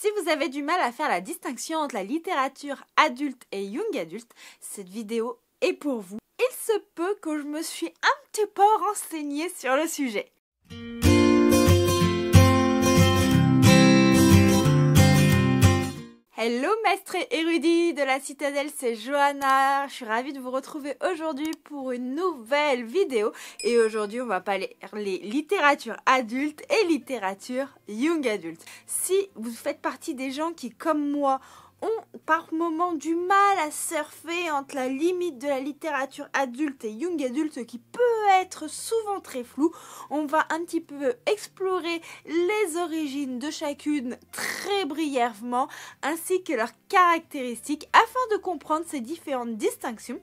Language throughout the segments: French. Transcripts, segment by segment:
Si vous avez du mal à faire la distinction entre la littérature adulte et young adulte, cette vidéo est pour vous. Il se peut que je me suis un petit peu renseignée sur le sujet. Hello maîtres et érudits de la citadelle, c'est Johanna. Je suis ravie de vous retrouver aujourd'hui pour une nouvelle vidéo. Et aujourd'hui, on va parler littérature adulte et littérature young adulte. Si vous faites partie des gens qui, comme moi, ont par moments du mal à surfer entre la limite de la littérature adulte et young adulte, ce qui peut être souvent très flou, on va un petit peu explorer les origines de chacune très brièvement, ainsi que leurs caractéristiques, afin de comprendre ces différentes distinctions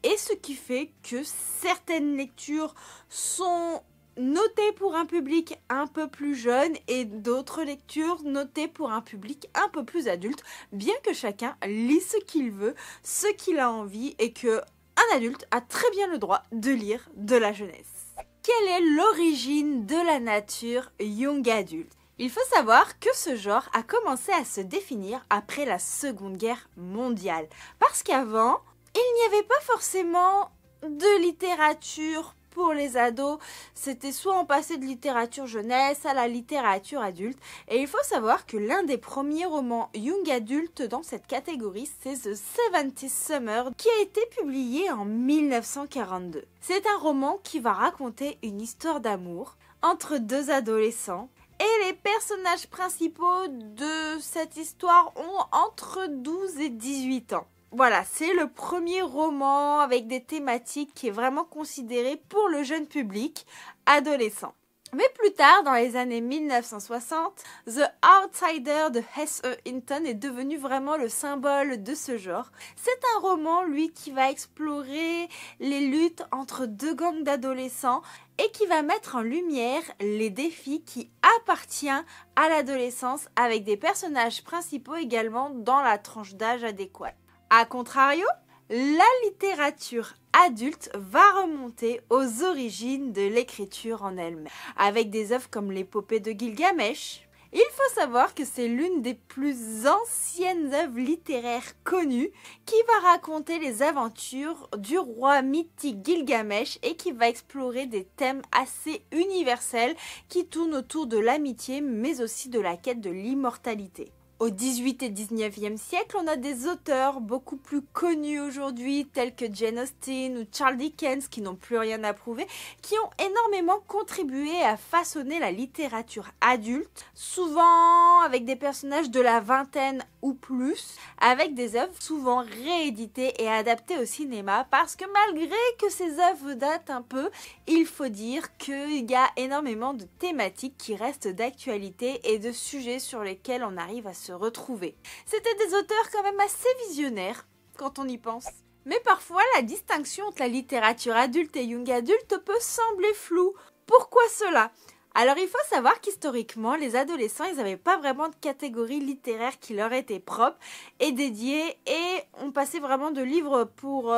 et ce qui fait que certaines lectures sont notées pour un public un peu plus jeune et d'autres lectures notées pour un public un peu plus adulte, bien que chacun lit ce qu'il veut, ce qu'il a envie et que un adulte a très bien le droit de lire de la jeunesse. Quelle est l'origine de la nature young adulte ? Il faut savoir que ce genre a commencé à se définir après la Seconde Guerre mondiale, parce qu'avant, il n'y avait pas forcément de littérature pour les ados, c'était soit on passait de littérature jeunesse à la littérature adulte. Et il faut savoir que l'un des premiers romans young adulte dans cette catégorie, c'est The 70s Summer, qui a été publié en 1942. C'est un roman qui va raconter une histoire d'amour entre deux adolescents. Et les personnages principaux de cette histoire ont entre 12 et 18 ans. Voilà, c'est le premier roman avec des thématiques qui est vraiment considéré pour le jeune public adolescent. Mais plus tard, dans les années 1960, The Outsider de S.E. Hinton est devenu vraiment le symbole de ce genre. C'est un roman, lui, qui va explorer les luttes entre deux gangs d'adolescents et qui va mettre en lumière les défis qui appartiennent à l'adolescence avec des personnages principaux également dans la tranche d'âge adéquate. A contrario, la littérature adulte va remonter aux origines de l'écriture en elle-même, avec des œuvres comme l'épopée de Gilgamesh. Il faut savoir que c'est l'une des plus anciennes œuvres littéraires connues qui va raconter les aventures du roi mythique Gilgamesh et qui va explorer des thèmes assez universels qui tournent autour de l'amitié mais aussi de la quête de l'immortalité. Au 18 et 19e siècle, on a des auteurs beaucoup plus connus aujourd'hui, tels que Jane Austen ou Charles Dickens, qui n'ont plus rien à prouver, qui ont énormément contribué à façonner la littérature adulte, souvent avec des personnages de la vingtaine ou plus, avec des œuvres souvent rééditées et adaptées au cinéma, parce que malgré que ces œuvres datent un peu, il faut dire qu'il y a énormément de thématiques qui restent d'actualité et de sujets sur lesquels on arrive à se retrouver. C'était des auteurs quand même assez visionnaires quand on y pense. Mais parfois la distinction entre la littérature adulte et young adulte peut sembler floue. Pourquoi cela ? Alors il faut savoir qu'historiquement, les adolescents, ils n'avaient pas vraiment de catégorie littéraire qui leur était propre et dédiée, et on passait vraiment de livres pour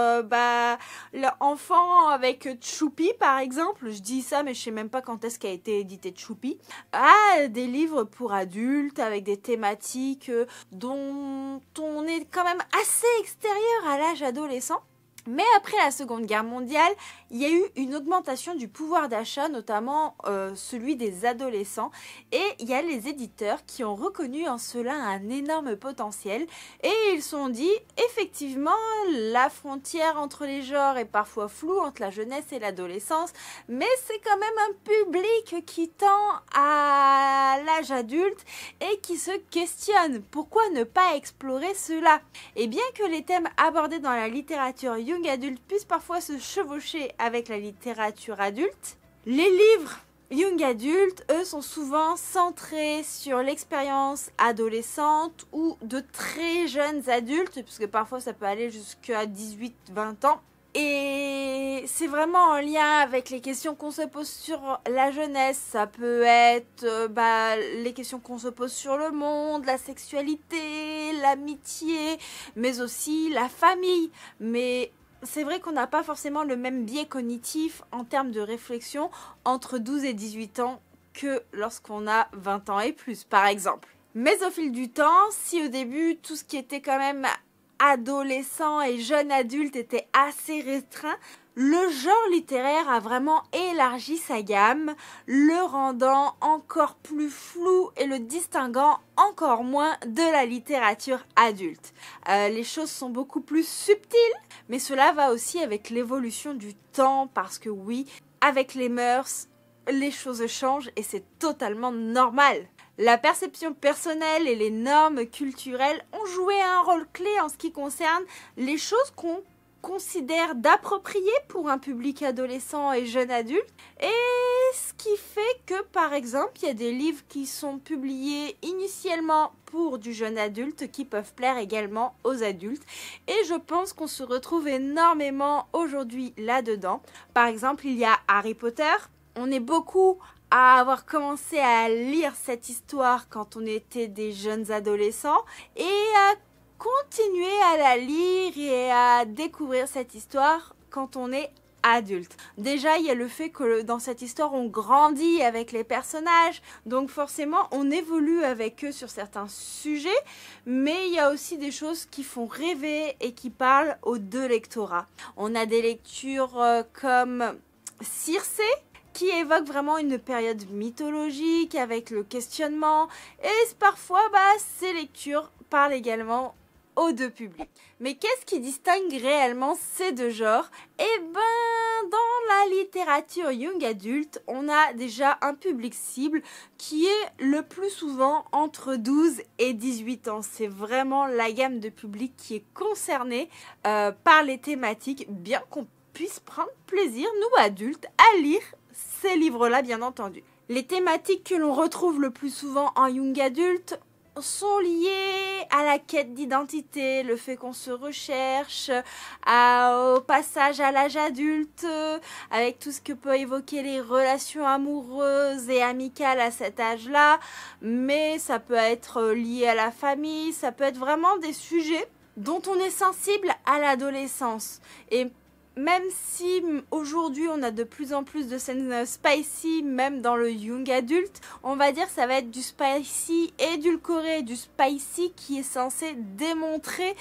l'enfant avec Choupi par exemple, je dis ça mais je sais même pas quand est-ce qu'a été édité Choupi, à des livres pour adultes avec des thématiques dont on est quand même assez extérieur à l'âge adolescent. Mais après la Seconde Guerre mondiale, il y a eu une augmentation du pouvoir d'achat, notamment celui des adolescents. Et il y a les éditeurs qui ont reconnu en cela un énorme potentiel. Et ils se sont dit, effectivement, la frontière entre les genres est parfois floue entre la jeunesse et l'adolescence. Mais c'est quand même un public qui tend à l'âge adulte et qui se questionne. Pourquoi ne pas explorer cela ? Et bien que les thèmes abordés dans la littérature young adulte puissent parfois se chevaucher avec la littérature adulte, les livres young adultes, eux, sont souvent centrés sur l'expérience adolescente ou de très jeunes adultes, puisque parfois ça peut aller jusqu'à 18-20 ans. Et c'est vraiment en lien avec les questions qu'on se pose sur la jeunesse. Ça peut être les questions qu'on se pose sur le monde, la sexualité, l'amitié, mais aussi la famille. Mais c'est vrai qu'on n'a pas forcément le même biais cognitif en termes de réflexion entre 12 et 18 ans que lorsqu'on a 20 ans et plus, par exemple. Mais au fil du temps, si au début tout ce qui était quand même adolescent et jeune adulte était assez restreint, le genre littéraire a vraiment élargi sa gamme, le rendant encore plus flou et le distinguant encore moins de la littérature adulte. Les choses sont beaucoup plus subtiles, mais cela va aussi avec l'évolution du temps parce que oui, avec les mœurs, les choses changent et c'est totalement normal. La perception personnelle et les normes culturelles ont joué un rôle clé en ce qui concerne les choses qu'on considère d'approprié pour un public adolescent et jeune adulte, et ce qui fait que par exemple il y a des livres qui sont publiés initialement pour du jeune adulte qui peuvent plaire également aux adultes, et je pense qu'on se retrouve énormément aujourd'hui là-dedans. Par exemple, il y a Harry Potter. On est beaucoup à avoir commencé à lire cette histoire quand on était des jeunes adolescents et à continuer à la lire et à découvrir cette histoire quand on est adulte. Déjà, il y a le fait que dans cette histoire, on grandit avec les personnages, donc forcément, on évolue avec eux sur certains sujets, mais il y a aussi des choses qui font rêver et qui parlent aux deux lectorats. On a des lectures comme Circé, qui évoque vraiment une période mythologique avec le questionnement, et parfois ces lectures parlent également aux deux publics. Mais qu'est-ce qui distingue réellement ces deux genres? Eh ben, dans la littérature young adulte, on a déjà un public cible qui est le plus souvent entre 12 et 18 ans. C'est vraiment la gamme de public qui est concernée par les thématiques, bien qu'on puisse prendre plaisir, nous adultes, à lire ces livres-là, bien entendu. Les thématiques que l'on retrouve le plus souvent en young adulte sont liées à la quête d'identité, le fait qu'on se recherche, au passage à l'âge adulte, avec tout ce que peut évoquer les relations amoureuses et amicales à cet âge-là, mais ça peut être lié à la famille, ça peut être vraiment des sujets dont on est sensible à l'adolescence. Et même si aujourd'hui on a de plus en plus de scènes spicy, même dans le young adulte, on va dire ça va être du spicy édulcoré, du spicy qui est censé démontrer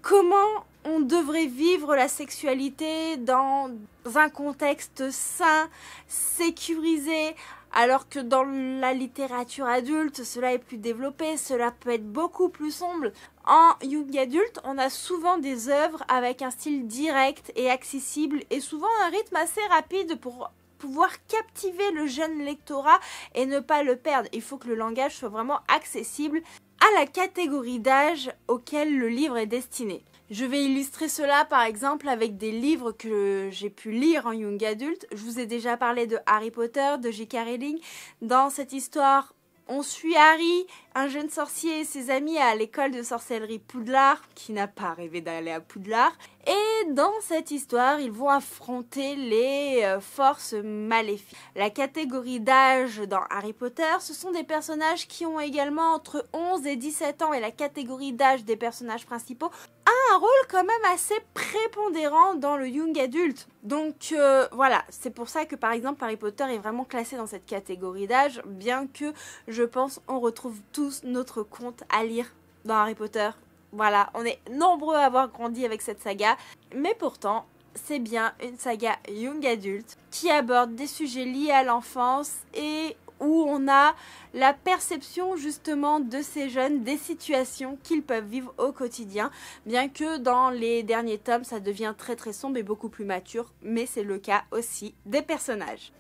comment on devrait vivre la sexualité dans un contexte sain, sécurisé, alors que dans la littérature adulte, cela est plus développé, cela peut être beaucoup plus sombre. En young adulte, on a souvent des œuvres avec un style direct et accessible et souvent un rythme assez rapide pour pouvoir captiver le jeune lectorat et ne pas le perdre. Il faut que le langage soit vraiment accessible à la catégorie d'âge auquel le livre est destiné. Je vais illustrer cela par exemple avec des livres que j'ai pu lire en young adulte. Je vous ai déjà parlé de Harry Potter, de J.K. Rowling. Dans cette histoire, on suit Harry, un jeune sorcier et ses amis à l'école de sorcellerie Poudlard, qui n'a pas rêvé d'aller à Poudlard. Et dans cette histoire, ils vont affronter les forces maléfiques. La catégorie d'âge dans Harry Potter, ce sont des personnages qui ont également entre 11 et 17 ans. Et la catégorie d'âge des personnages principaux a un rôle quand même assez prépondérant dans le young adulte. Donc voilà, c'est pour ça que par exemple Harry Potter est vraiment classé dans cette catégorie d'âge, bien que je pense on retrouve tous notre compte à lire dans Harry Potter. Voilà, on est nombreux à avoir grandi avec cette saga, mais pourtant, c'est bien une saga young adulte qui aborde des sujets liés à l'enfance et où on a la perception justement de ces jeunes, des situations qu'ils peuvent vivre au quotidien, bien que dans les derniers tomes, ça devient très très sombre et beaucoup plus mature, mais c'est le cas aussi des personnages.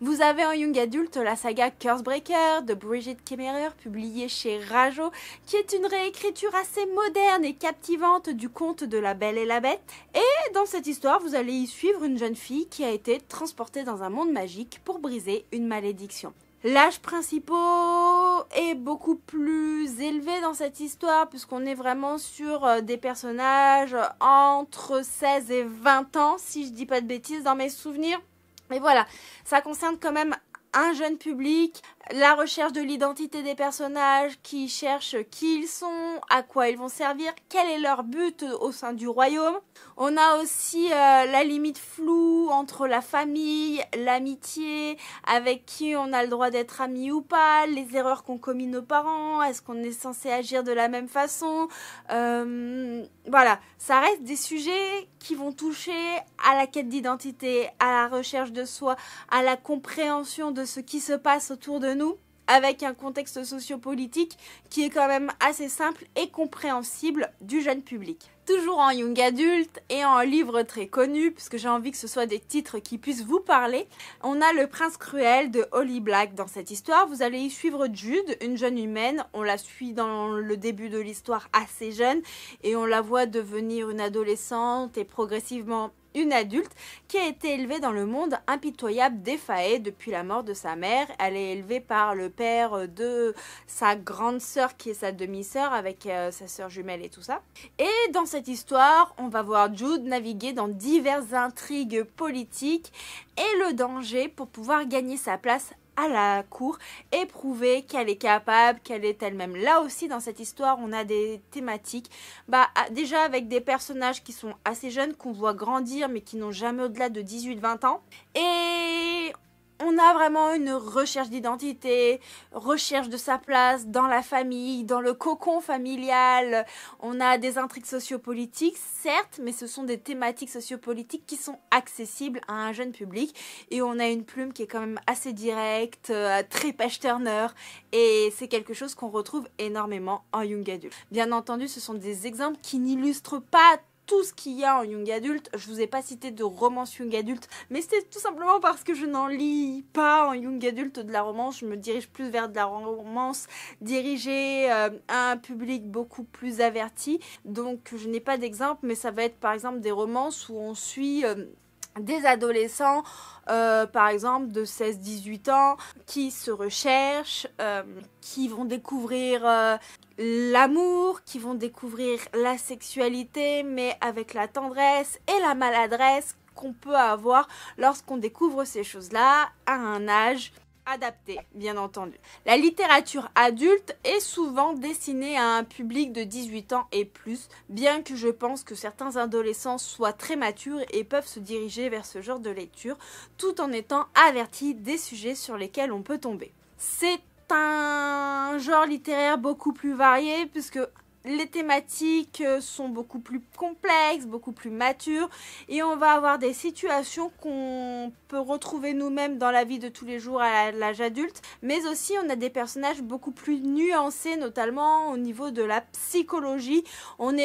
Vous avez en young adulte la saga Cursebreaker de Brigid Kemmerer, publiée chez Rajo, qui est une réécriture assez moderne et captivante du conte de La Belle et la Bête. Et dans cette histoire, vous allez y suivre une jeune fille qui a été transportée dans un monde magique pour briser une malédiction. L'âge principal est beaucoup plus élevé dans cette histoire puisqu'on est vraiment sur des personnages entre 16 et 20 ans, si je dis pas de bêtises dans mes souvenirs. Mais voilà, ça concerne quand même un jeune public la recherche de l'identité des personnages qui cherchent qui ils sont, à quoi ils vont servir, quel est leur but au sein du royaume. On a aussi la limite floue entre la famille, l'amitié, avec qui on a le droit d'être amis ou pas, les erreurs qu'ont commis nos parents, est-ce qu'on est censé agir de la même façon. Voilà, ça reste des sujets qui vont toucher à la quête d'identité, à la recherche de soi, à la compréhension de ce qui se passe autour de nous, avec un contexte sociopolitique qui est quand même assez simple et compréhensible du jeune public. Toujours en young adulte et en livre très connu, puisque j'ai envie que ce soit des titres qui puissent vous parler, on a Le Prince Cruel de Holly Black. Dans cette histoire, vous allez y suivre Jude, une jeune humaine. On la suit dans le début de l'histoire assez jeune et on la voit devenir une adolescente et progressivement une adulte qui a été élevée dans le monde impitoyable des Fae depuis la mort de sa mère. Elle est élevée par le père de sa grande sœur qui est sa demi-sœur avec sa sœur jumelle et tout ça. Et dans cette histoire, on va voir Jude naviguer dans diverses intrigues politiques et le danger pour pouvoir gagner sa place à la cour et prouver qu'elle est capable, qu'elle est elle-même. Là aussi, dans cette histoire, on a des thématiques, déjà avec des personnages qui sont assez jeunes, qu'on voit grandir, mais qui n'ont jamais au-delà de 18-20 ans. Et on a vraiment une recherche d'identité, recherche de sa place dans la famille, dans le cocon familial. On a des intrigues sociopolitiques, certes, mais ce sont des thématiques sociopolitiques qui sont accessibles à un jeune public. Et on a une plume qui est quand même assez directe, très page-turner. Et c'est quelque chose qu'on retrouve énormément en young adult. Bien entendu, ce sont des exemples qui n'illustrent pas tout ce qu'il y a en young adulte. Je vous ai pas cité de romance young adulte, mais c'était tout simplement parce que je n'en lis pas en young adulte de la romance. Je me dirige plus vers de la romance dirigée à un public beaucoup plus averti. Donc je n'ai pas d'exemple, mais ça va être par exemple des romances où on suit des adolescents, par exemple de 16-18 ans, qui se recherchent, qui vont découvrir l'amour, qui vont découvrir la sexualité, mais avec la tendresse et la maladresse qu'on peut avoir lorsqu'on découvre ces choses-là à un âge adapté, bien entendu. La littérature adulte est souvent destinée à un public de 18 ans et plus, bien que je pense que certains adolescents soient très matures et peuvent se diriger vers ce genre de lecture, tout en étant avertis des sujets sur lesquels on peut tomber. C'est un genre littéraire beaucoup plus varié, puisque les thématiques sont beaucoup plus complexes, beaucoup plus matures, et on va avoir des situations qu'on peut retrouver nous-mêmes dans la vie de tous les jours à l'âge adulte, mais aussi on a des personnages beaucoup plus nuancés, notamment au niveau de la psychologie. On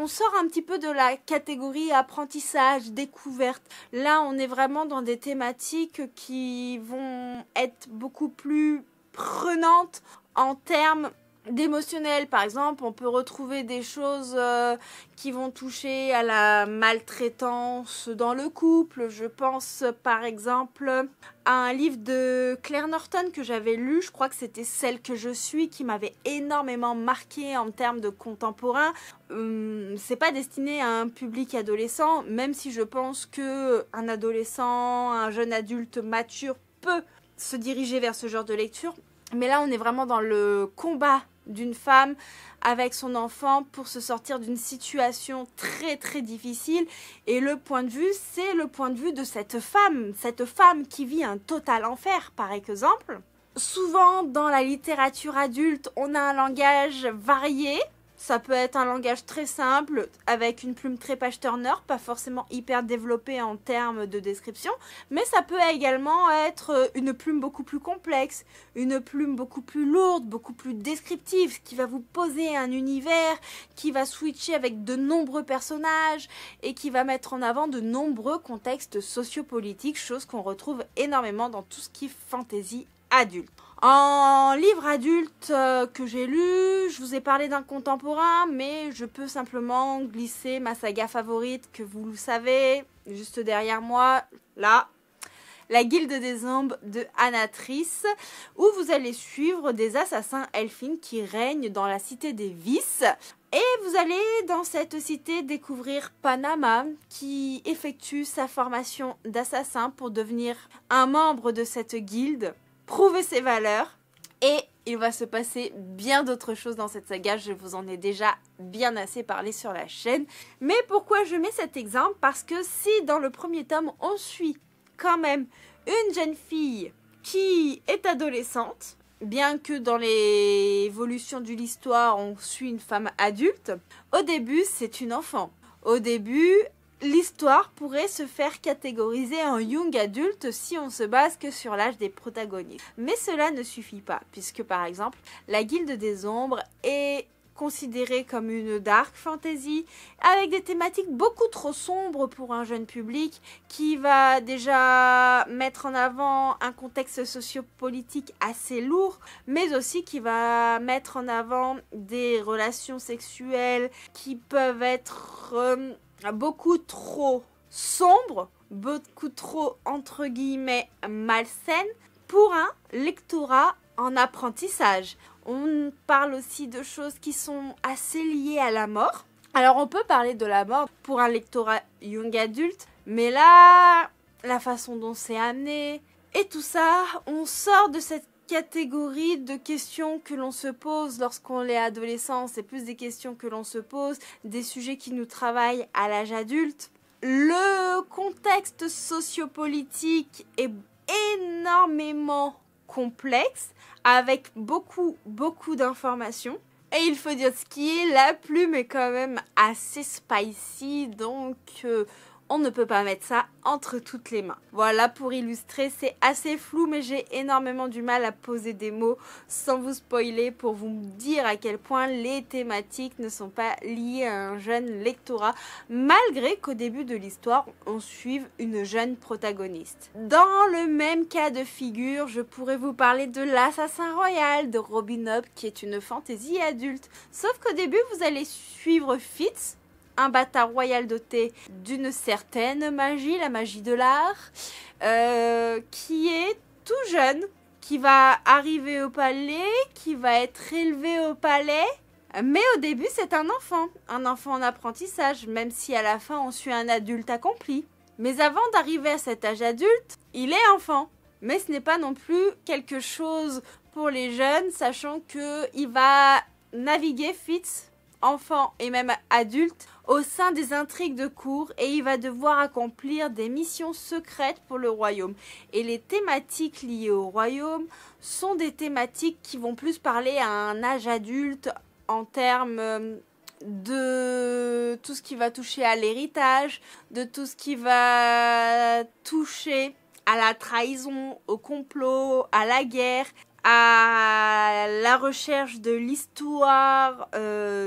sort un petit peu de la catégorie apprentissage, découverte. Là, on est vraiment dans des thématiques qui vont être beaucoup plus prenantes en termes d'émotionnel. Par exemple, on peut retrouver des choses qui vont toucher à la maltraitance dans le couple. Je pense par exemple à un livre de Claire Norton que j'avais lu, je crois que c'était Celle que je suis, qui m'avait énormément marqué en termes de contemporain. C'est pas destiné à un public adolescent, même si je pense que un adolescent, un jeune adulte mature peut se diriger vers ce genre de lecture. Mais là, on est vraiment dans le combat d'une femme avec son enfant pour se sortir d'une situation très très difficile. Et le point de vue, c'est le point de vue de cette femme qui vit un total enfer, par exemple. Souvent, dans la littérature adulte, on a un langage varié. Ça peut être un langage très simple, avec une plume très page-turner, pas forcément hyper développée en termes de description, mais ça peut également être une plume beaucoup plus complexe, une plume beaucoup plus lourde, beaucoup plus descriptive, qui va vous poser un univers, qui va switcher avec de nombreux personnages, et qui va mettre en avant de nombreux contextes sociopolitiques, chose qu'on retrouve énormément dans tout ce qui est fantasy adulte. En livre adulte que j'ai lu, je vous ai parlé d'un contemporain, mais je peux simplement glisser ma saga favorite, que vous le savez, juste derrière moi, là, La Guilde des Ombres de Anatrice, où vous allez suivre des assassins elfines qui règnent dans la cité des vices. Et vous allez dans cette cité découvrir Panama, qui effectue sa formation d'assassin pour devenir un membre de cette guilde, prouver ses valeurs Et il va se passer bien d'autres choses dans cette saga, je vous en ai déjà bien assez parlé sur la chaîne. Mais pourquoi je mets cet exemple? Parce que si dans le premier tome, on suit quand même une jeune fille qui est adolescente, bien que dans l'évolution de l'histoire, on suit une femme adulte, au début, c'est une enfant. Au début, l'histoire pourrait se faire catégoriser en young adulte si on se base que sur l'âge des protagonistes. Mais cela ne suffit pas, puisque par exemple, la Guilde des Ombres est considérée comme une dark fantasy avec des thématiques beaucoup trop sombres pour un jeune public qui va déjà mettre en avant un contexte sociopolitique assez lourd, mais aussi qui va mettre en avant des relations sexuelles qui peuvent être beaucoup trop sombres, beaucoup trop entre guillemets malsaines pour un lectorat en apprentissage. On parle aussi de choses qui sont assez liées à la mort. Alors on peut parler de la mort pour un lectorat young adulte, mais là, la façon dont c'est amené et tout ça, on sort de cette catégorie de questions que l'on se pose lorsqu'on est adolescent. C'est plus des questions que l'on se pose, des sujets qui nous travaillent à l'âge adulte. Le contexte sociopolitique est énormément complexe, avec beaucoup d'informations. Et il faut dire ce qui est, la plume est quand même assez spicy, donc on ne peut pas mettre ça entre toutes les mains. Voilà, pour illustrer, c'est assez flou, mais j'ai énormément du mal à poser des mots sans vous spoiler pour vous dire à quel point les thématiques ne sont pas liées à un jeune lectorat, malgré qu'au début de l'histoire, on suive une jeune protagoniste. Dans le même cas de figure, je pourrais vous parler de l'Assassin Royal de Robin Hobb, qui est une fantaisie adulte. Sauf qu'au début, vous allez suivre Fitz, un bâtard royal doté d'une certaine magie, la magie de l'art, qui est tout jeune, qui va arriver au palais, qui va être élevé au palais. Mais au début, c'est un enfant en apprentissage, même si à la fin, on suit un adulte accompli. Mais avant d'arriver à cet âge adulte, il est enfant. Mais ce n'est pas non plus quelque chose pour les jeunes, sachant qu'il va naviguer Fitz, enfant et même adulte, au sein des intrigues de cour, et il va devoir accomplir des missions secrètes pour le royaume. Et les thématiques liées au royaume sont des thématiques qui vont plus parler à un âge adulte en termes de tout ce qui va toucher à l'héritage, de tout ce qui va toucher à la trahison, au complot, à la guerre, à la recherche de l'histoire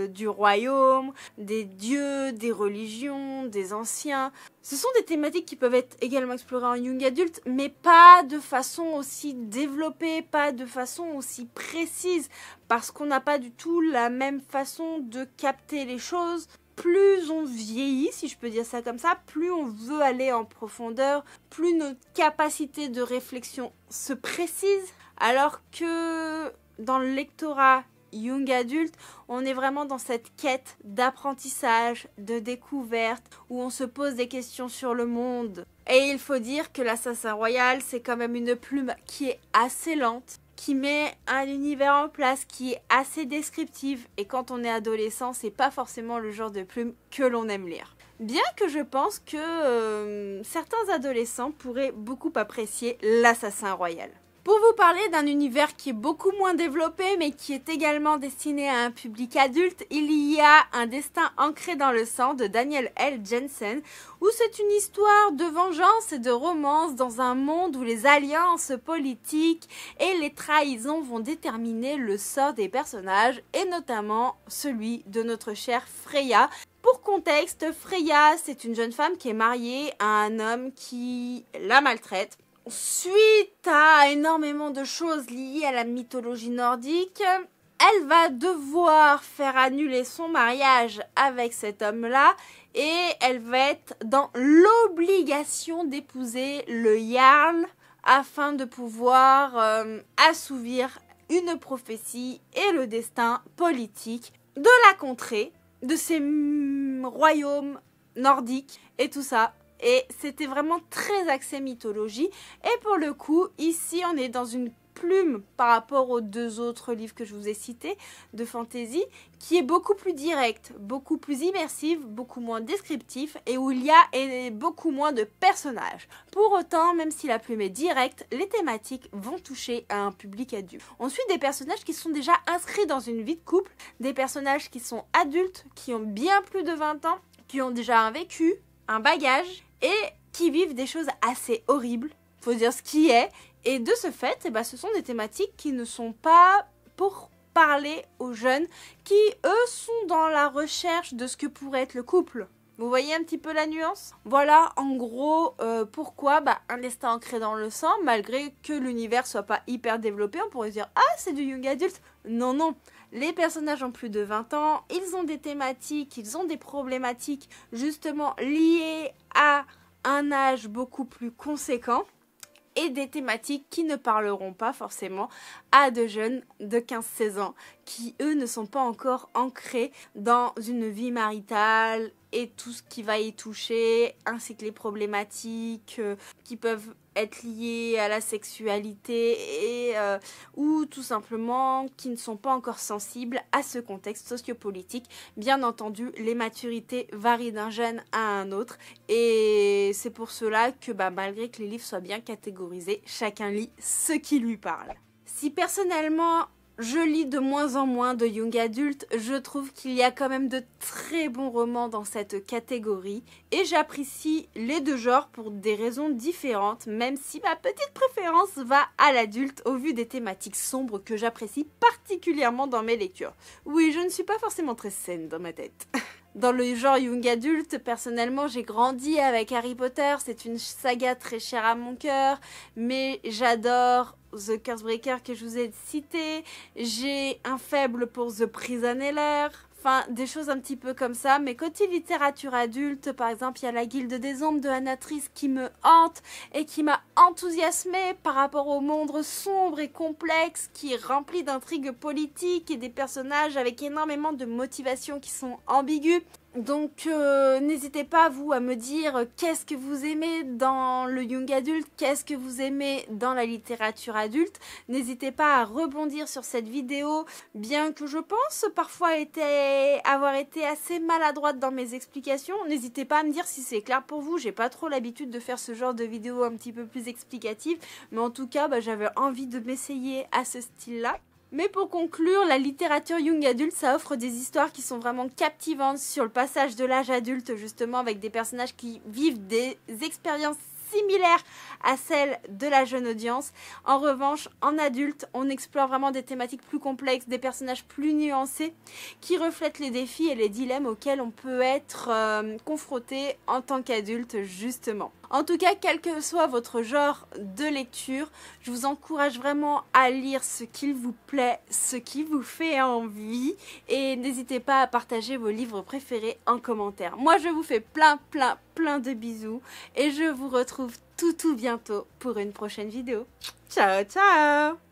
du royaume, des dieux, des religions, des anciens. Ce sont des thématiques qui peuvent être également explorées en young adulte, mais pas de façon aussi développée, pas de façon aussi précise, parce qu'on n'a pas du tout la même façon de capter les choses. Plus on vieillit, si je peux dire ça comme ça, plus on veut aller en profondeur, plus notre capacité de réflexion se précise. Alors que dans le lectorat young adulte, on est vraiment dans cette quête d'apprentissage, de découverte, où on se pose des questions sur le monde. Et il faut dire que l'Assassin Royal, c'est quand même une plume qui est assez lente, qui met un univers en place qui est assez descriptif. Et quand on est adolescent, c'est pas forcément le genre de plume que l'on aime lire. Bien que je pense que certains adolescents pourraient beaucoup apprécier l'Assassin Royal. Pour vous parler d'un univers qui est beaucoup moins développé, mais qui est également destiné à un public adulte, il y a Un destin ancré dans le sang de Daniel L. Jensen, où c'est une histoire de vengeance et de romance dans un monde où les alliances politiques et les trahisons vont déterminer le sort des personnages, et notamment celui de notre chère Freya. Pour contexte, Freya, c'est une jeune femme qui est mariée à un homme qui la maltraite. Suite à énormément de choses liées à la mythologie nordique, elle va devoir faire annuler son mariage avec cet homme-là et elle va être dans l'obligation d'épouser le Jarl afin de pouvoir assouvir une prophétie et le destin politique de la contrée, de ces royaumes nordiques et tout ça. Et c'était vraiment très axé mythologie. Et pour le coup, ici, on est dans une plume par rapport aux deux autres livres que je vous ai cités de fantasy, qui est beaucoup plus direct, beaucoup plus immersif, beaucoup moins descriptif et où il y a beaucoup moins de personnages. Pour autant, même si la plume est directe, les thématiques vont toucher à un public adulte. On suit des personnages qui sont déjà inscrits dans une vie de couple, des personnages qui sont adultes, qui ont bien plus de 20 ans, qui ont déjà un vécu, un bagage et qui vivent des choses assez horribles, faut dire ce qui est. Et de ce fait, ce sont des thématiques qui ne sont pas pour parler aux jeunes qui, eux, sont dans la recherche de ce que pourrait être le couple. Vous voyez un petit peu la nuance? Voilà, en gros, pourquoi un destin ancré dans le sang, malgré que l'univers soit pas hyper développé, on pourrait se dire « Ah, c'est du young adult !» Non, non. Les personnages ont plus de 20 ans, ils ont des thématiques, ils ont des problématiques justement liées à un âge beaucoup plus conséquent et des thématiques qui ne parleront pas forcément à de jeunes de 15-16 ans qui, eux, ne sont pas encore ancrés dans une vie maritale et tout ce qui va y toucher, ainsi que les problématiques qui peuvent être liées à la sexualité et ou tout simplement qui ne sont pas encore sensibles à ce contexte sociopolitique. Bien entendu, les maturités varient d'un jeune à un autre et c'est pour cela que malgré que les livres soient bien catégorisés, chacun lit ce qui lui parle. Si personnellement je lis de moins en moins de young adult, je trouve qu'il y a quand même de très bons romans dans cette catégorie et j'apprécie les deux genres pour des raisons différentes, même si ma petite préférence va à l'adulte au vu des thématiques sombres que j'apprécie particulièrement dans mes lectures. Oui, je ne suis pas forcément très saine dans ma tête. Dans le genre young adulte, personnellement, j'ai grandi avec Harry Potter. C'est une saga très chère à mon cœur, mais j'adore The Cursebreaker que je vous ai cité. J'ai un faible pour The Prisoner. Enfin, des choses un petit peu comme ça. Mais côté littérature adulte, par exemple, il y a La Guilde des Ombres de Anna Trice qui me hante et qui m'a enthousiasmée par rapport au monde sombre et complexe qui est rempli d'intrigues politiques et des personnages avec énormément de motivations qui sont ambiguës. Donc n'hésitez pas vous à me dire qu'est-ce que vous aimez dans le young adulte, qu'est-ce que vous aimez dans la littérature adulte. N'hésitez pas à rebondir sur cette vidéo, bien que je pense parfois avoir été assez maladroite dans mes explications. N'hésitez pas à me dire si c'est clair pour vous, j'ai pas trop l'habitude de faire ce genre de vidéo un petit peu plus explicative, mais en tout cas j'avais envie de m'essayer à ce style-là. Mais pour conclure, la littérature young adulte, ça offre des histoires qui sont vraiment captivantes sur le passage de l'âge adulte, justement, avec des personnages qui vivent des expériences similaires à celles de la jeune audience. En revanche, en adulte, on explore vraiment des thématiques plus complexes, des personnages plus nuancés, qui reflètent les défis et les dilemmes auxquels on peut être confronté en tant qu'adulte, justement. En tout cas, quel que soit votre genre de lecture, je vous encourage vraiment à lire ce qu'il vous plaît, ce qui vous fait envie et n'hésitez pas à partager vos livres préférés en commentaire. Moi, je vous fais plein de bisous et je vous retrouve tout bientôt pour une prochaine vidéo. Ciao, ciao!